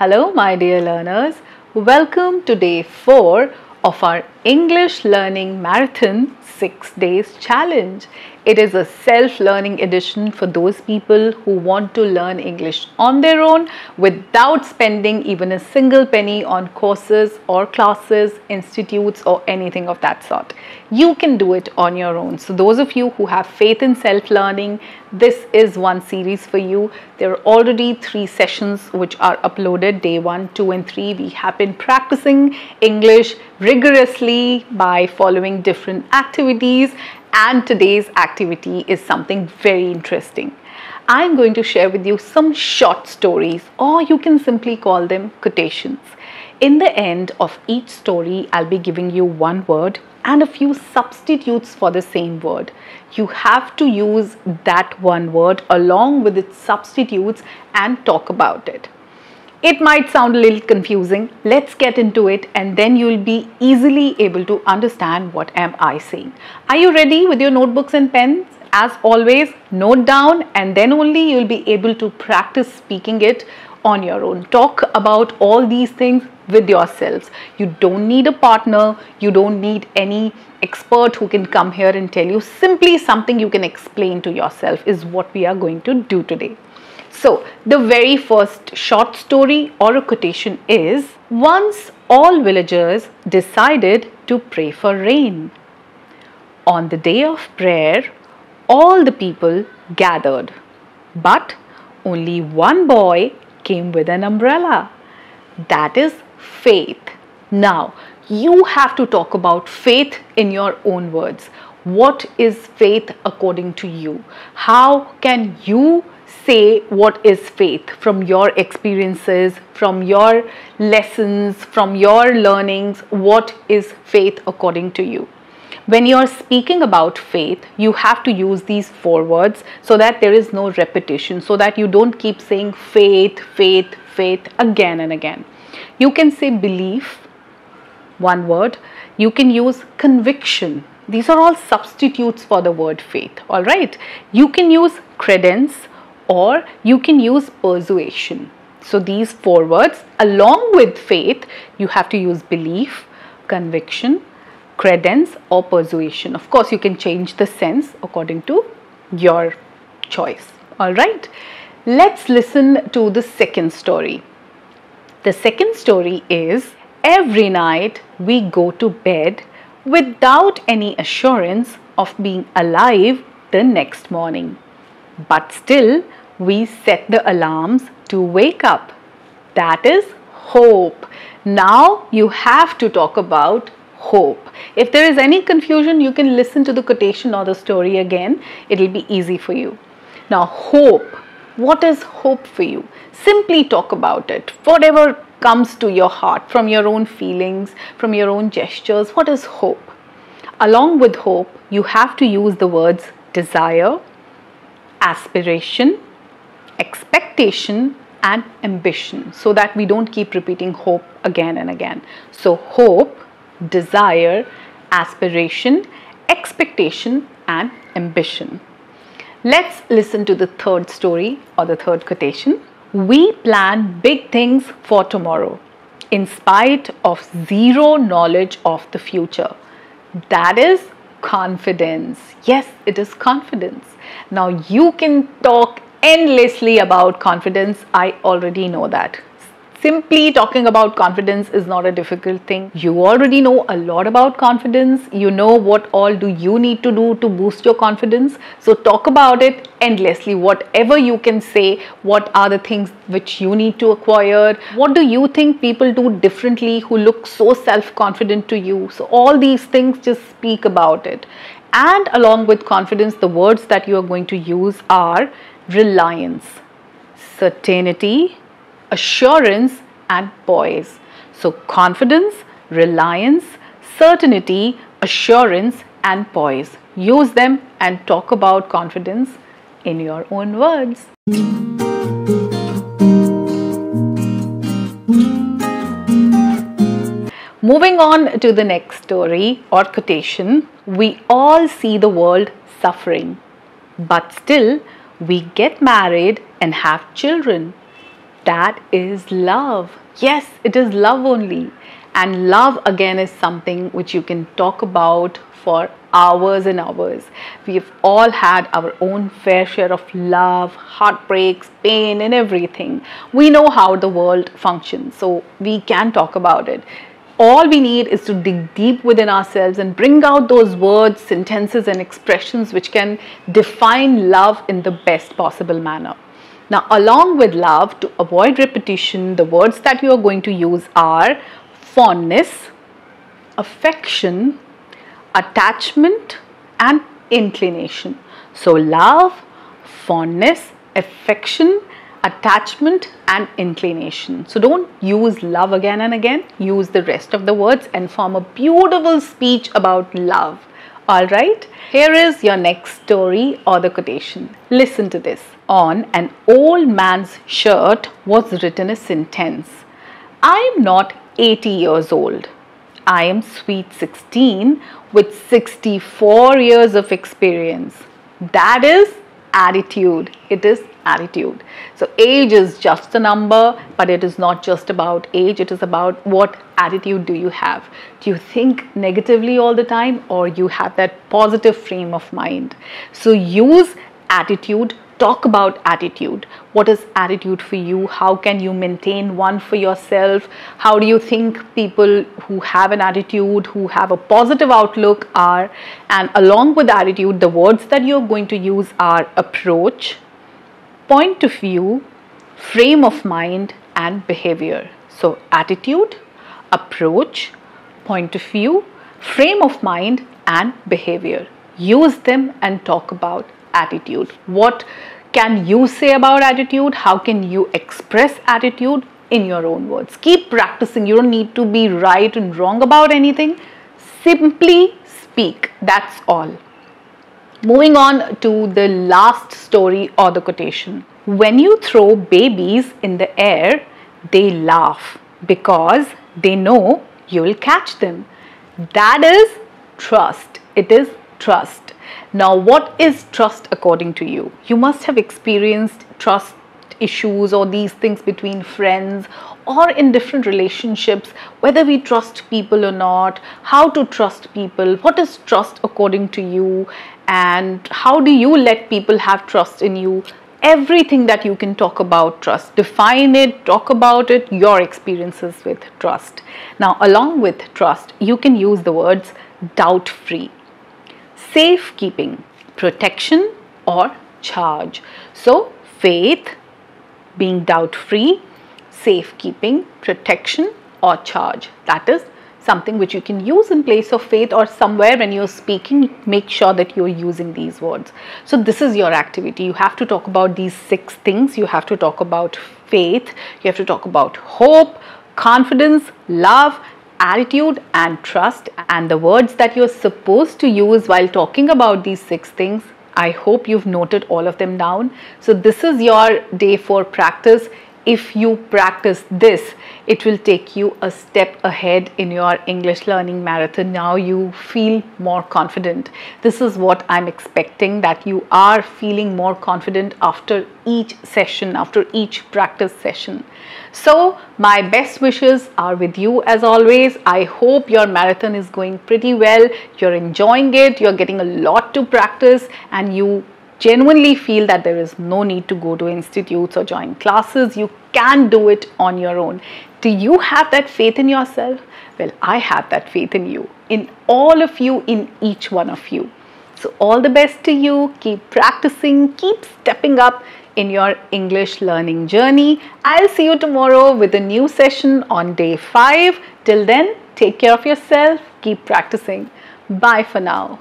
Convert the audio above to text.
Hello, my dear learners. Welcome to day 4 of our English Learning Marathon 6 Days Challenge. It is a self-learning edition for those people who want to learn English on their own without spending even a single penny on courses or classes, institutes or anything of that sort. You can do it on your own. So those of you who have faith in self-learning, this is one series for you. There are already 3 sessions which are uploaded, day 1, 2 and 3. We have been practicing English rigorously by following different activities, and today's activity is something very interesting. I'm going to share with you some short stories, or you can simply call them quotations. In the end of each story, I'll be giving you one word and a few substitutes for the same word. You have to use that one word along with its substitutes and talk about it. It might sound a little confusing. Let's get into it and then you'll be easily able to understand what am I saying. Are you ready with your notebooks and pens? As always, note down and then only you'll be able to practice speaking it on your own. Talk about all these things with yourselves. You don't need a partner. You don't need any expert who can come here and tell you. Simply something you can explain to yourself is what we are going to do today. So, the very first short story or a quotation is, once all villagers decided to pray for rain. On the day of prayer, all the people gathered, but only one boy came with an umbrella. That is faith. Now, you have to talk about faith in your own words. What is faith according to you? How can you say what is faith from your experiences, from your lessons, from your learnings? What is faith according to you? When you are speaking about faith, you have to use these 4 words so that there is no repetition, so that you don't keep saying faith, faith, faith again and again. You can say belief, one word. You can use conviction. These are all substitutes for the word faith, all right? You can use credence, or you can use persuasion. So these 4 words along with faith, you have to use belief, conviction, credence or persuasion. Of course, you can change the sense according to your choice. All right. Let's listen to the second story. The second story is, every night we go to bed without any assurance of being alive the next morning. But still, we set the alarms to wake up. That is hope. Now, you have to talk about hope. If there is any confusion, you can listen to the quotation or the story again. It will be easy for you. Now, hope. What is hope for you? Simply talk about it. Whatever comes to your heart, from your own feelings, from your own gestures. What is hope? Along with hope, you have to use the words desire, aspiration, expectation and ambition, so that we don't keep repeating hope again and again. So hope, desire, aspiration, expectation and ambition. Let's listen to the third story or the third quotation. We plan big things for tomorrow in spite of zero knowledge of the future. That is confidence. Yes, it is confidence. Now you can talk endlessly about confidence. I already know that. Simply talking about confidence is not a difficult thing. You already know a lot about confidence. You know what all do you need to do to boost your confidence. So talk about it endlessly. Whatever you can say, what are the things which you need to acquire? What do you think people do differently who look so self-confident to you? So all these things, just speak about it. And along with confidence, the words that you are going to use are reliance, certainty, assurance and poise. So confidence, reliance, certainty, assurance and poise. Use them and talk about confidence in your own words. Moving on to the next story or quotation. We all see the world suffering, but still we get married and have children. That is love. Yes, it is love only. And love again is something which you can talk about for hours and hours. We've all had our own fair share of love, heartbreaks, pain, and everything. We know how the world functions, so we can talk about it. All we need is to dig deep within ourselves and bring out those words, sentences, and expressions which can define love in the best possible manner. Now, along with love, to avoid repetition, the words that you are going to use are fondness, affection, attachment, and inclination. So, love, fondness, affection, attachment, and inclination. So, don't use love again and again. Use the rest of the words and form a beautiful speech about love. Alright, here is your next story or the quotation. Listen to this. On an old man's shirt was written a sentence. I am not 80 years old. I am sweet 16 with 64 years of experience. That is attitude. It is attitude. So age is just a number, but it is not just about age. It is about what attitude do you have. Do you think negatively all the time, or you have that positive frame of mind? So use attitude. Talk about attitude. What is attitude for you? How can you maintain one for yourself? How do you think people who have an attitude, who have a positive outlook are? And along with attitude, the words that you're going to use are approach, point of view, frame of mind, and behavior. So attitude, approach, point of view, frame of mind, and behavior. Use them and talk about attitude. What can you say about attitude? How can you express attitude in your own words? Keep practicing. You don't need to be right and wrong about anything. Simply speak. That's all. Moving on to the last story or the quotation. When you throw babies in the air, they laugh because they know you will catch them. That is trust. It is trust. Now, what is trust according to you? You must have experienced trust issues or these things between friends or in different relationships, whether we trust people or not, how to trust people, what is trust according to you, and how do you let people have trust in you? Everything that you can talk about trust, define it, talk about it, your experiences with trust. Now, along with trust, you can use the words doubt-free, safekeeping, protection, or charge. So, faith, being doubt-free, safekeeping, protection, or charge. That is something which you can use in place of faith, or somewhere when you're speaking, make sure that you're using these words. So this is your activity. You have to talk about these 6 things. You have to talk about faith, you have to talk about hope, confidence, love, attitude, and trust. And the words that you're supposed to use while talking about these 6 things, I hope you've noted all of them down. So this is your day for practice. If you practice this, it will take you a step ahead in your English learning marathon. Now you feel more confident. This is what I'm expecting, that you are feeling more confident after each session, after each practice session. So my best wishes are with you as always. I hope your marathon is going pretty well. You're enjoying it. You're getting a lot to practice, and you genuinely feel that there is no need to go to institutes or join classes. You can do it on your own. Do you have that faith in yourself? Well, I have that faith in you, in all of you, in each one of you. So all the best to you. Keep practicing, keep stepping up in your English learning journey. I'll see you tomorrow with a new session on day 5. Till then, take care of yourself, keep practicing. Bye for now.